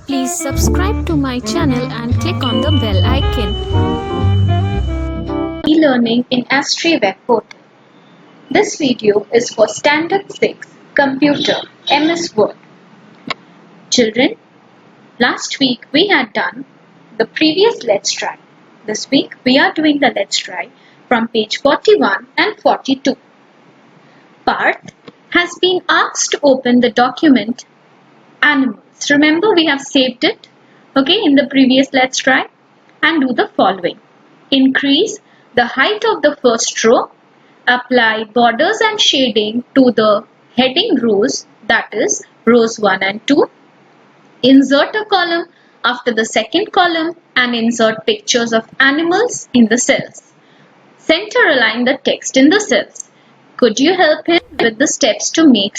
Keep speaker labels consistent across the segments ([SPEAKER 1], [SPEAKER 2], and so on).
[SPEAKER 1] Please subscribe to my channel and click on the bell icon.
[SPEAKER 2] E-learning in Astri Web Portal. This video is for Standard 6 Computer MS Word. Children, last week we had done the previous Let's Try. This week we are doing the Let's Try from page 41 and 42. Parth has been asked to open the document Animals. Remember, we have saved it, in the previous Let's Try, and do the following. Increase the height of the first row, apply borders and shading to the heading rows, that is rows 1 and 2, insert a column after the second column and insert pictures of animals in the cells. Center align the text in the cells. Could you help him with the steps to make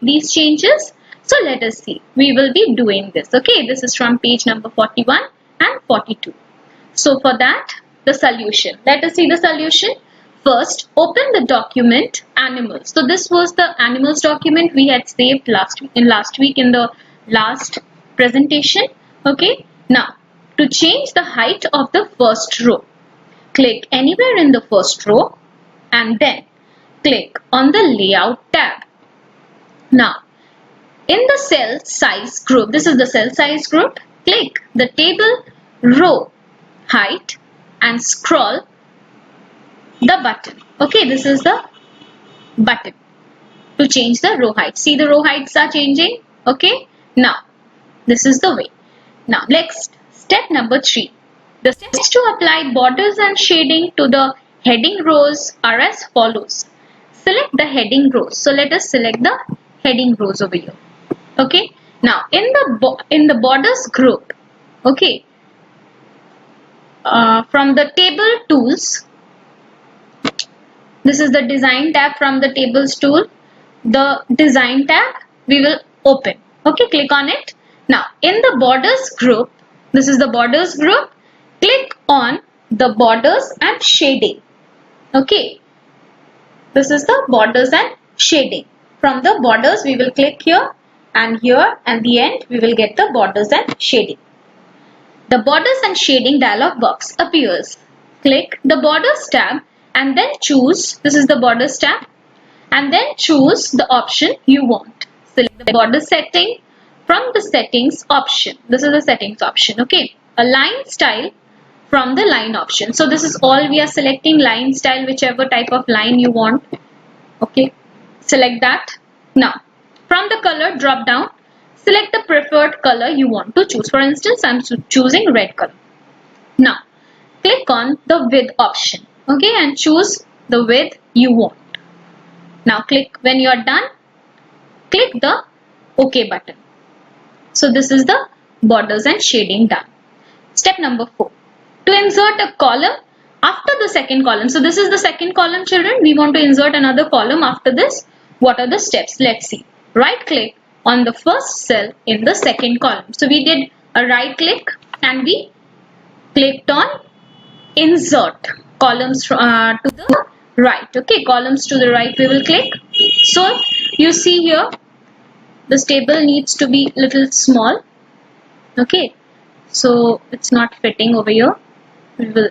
[SPEAKER 2] these changes? So let us see. We will be doing this. This is from page number 41 and 42. So for that, the solution. Let us see the solution. First, open the document Animals. So this was the Animals document we had saved last week in the last presentation. Now, to change the height of the first row, click anywhere in the first row and then click on the Layout tab. Now, in the cell size group, this is the cell size group, click the table row height and scroll the button. This is the button to change the row height. See, the row heights are changing. Now this is the way. Now next, step number 3. The steps to apply borders and shading to the heading rows are as follows. Select the heading rows. So let us select the heading rows over here. Now in the borders group, from the table tools, this is the design tab. From the tables tool, the design tab we will open. Click on it. Now in the borders group, this is the borders group, click on the borders and shading. This is the borders and shading. From the borders we will click here and the end we will get the borders and shading. The borders and shading dialog box appears. Click the borders tab and then choose, this is the borders tab, and then choose the option you want. Select the border setting from the settings option. This is the settings option. Align style from the line option. So this is all we are selecting, line style, whichever type of line you want. Select that. Now from the color drop down, select the preferred color you want to choose. For instance, I am choosing red color. Now click on the width option, and choose the width you want. Now click, when you are done, click the OK button. So this is the borders and shading done. Step number 4. To insert a column after the second column. So this is the second column, children. We want to insert another column after this. What are the steps? Let's see. Right click on the first cell in the second column. So we did a right click and we clicked on insert columns to the right. Columns to the right we will click. So you see here this table needs to be little small. So it's not fitting over here. We will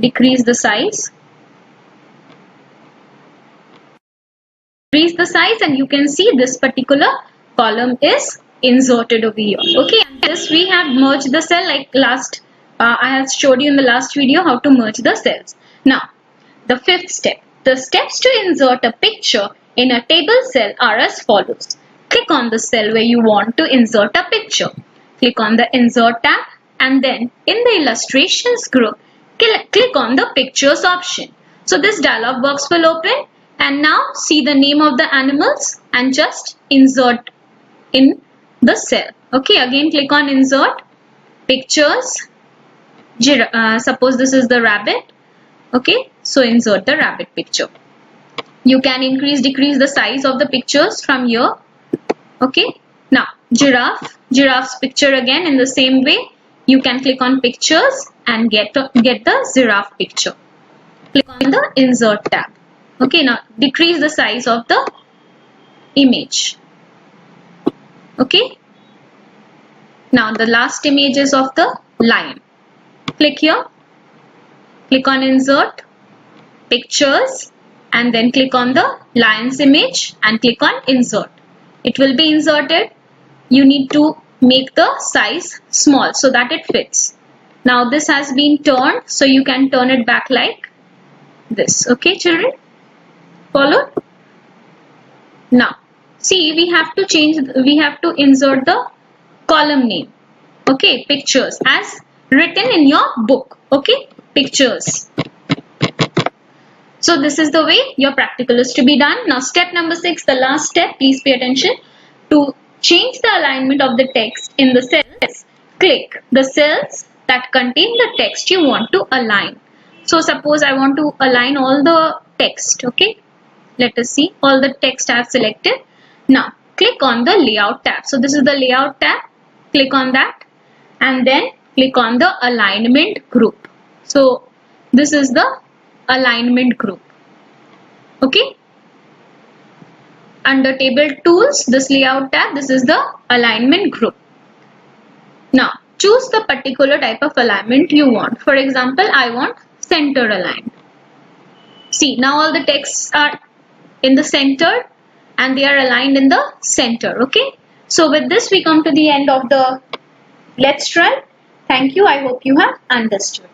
[SPEAKER 2] decrease the size. Increase the size and you can see this particular column is inserted over here. And this we have merged the cell like last I have showed you in the last video how to merge the cells. Now the 5th step. The steps to insert a picture in a table cell are as follows. Click on the cell where you want to insert a picture. Click on the insert tab and then in the illustrations group click on the pictures option. So this dialog box will open. And now see the name of the animals and just insert in the cell. Again click on insert, pictures, suppose this is the rabbit. So insert the rabbit picture. You can increase, decrease the size of the pictures from here. Now giraffe's picture again in the same way. You can click on pictures and get the giraffe picture. Click on the insert tab. Now decrease the size of the image. Now the last image is of the lion. Click here, click on insert, pictures, and then click on the lion's image and click on insert. It will be inserted. You need to make the size small so that it fits. Now this has been turned, so you can turn it back like this. Okay children, follow? Now see, we have to insert the column name. Okay, pictures as written in your book. Okay, pictures. So this is the way your practical is to be done. Now step number 6, the last step, please pay attention. To change the alignment of the text in the cells, click the cells that contain the text you want to align. So suppose I want to align all the text. Okay, let us see all the text I have selected. Now click on the layout tab. So this is the layout tab. Click on that and then click on the alignment group. So this is the alignment group. Okay, under table tools, this layout tab, this is the alignment group. Now choose the particular type of alignment you want. For example, I want center aligned. See, now all the texts are in the center and they are aligned in the center. Okay, so with this we come to the end of the Let's Try. Thank you. I hope you have understood.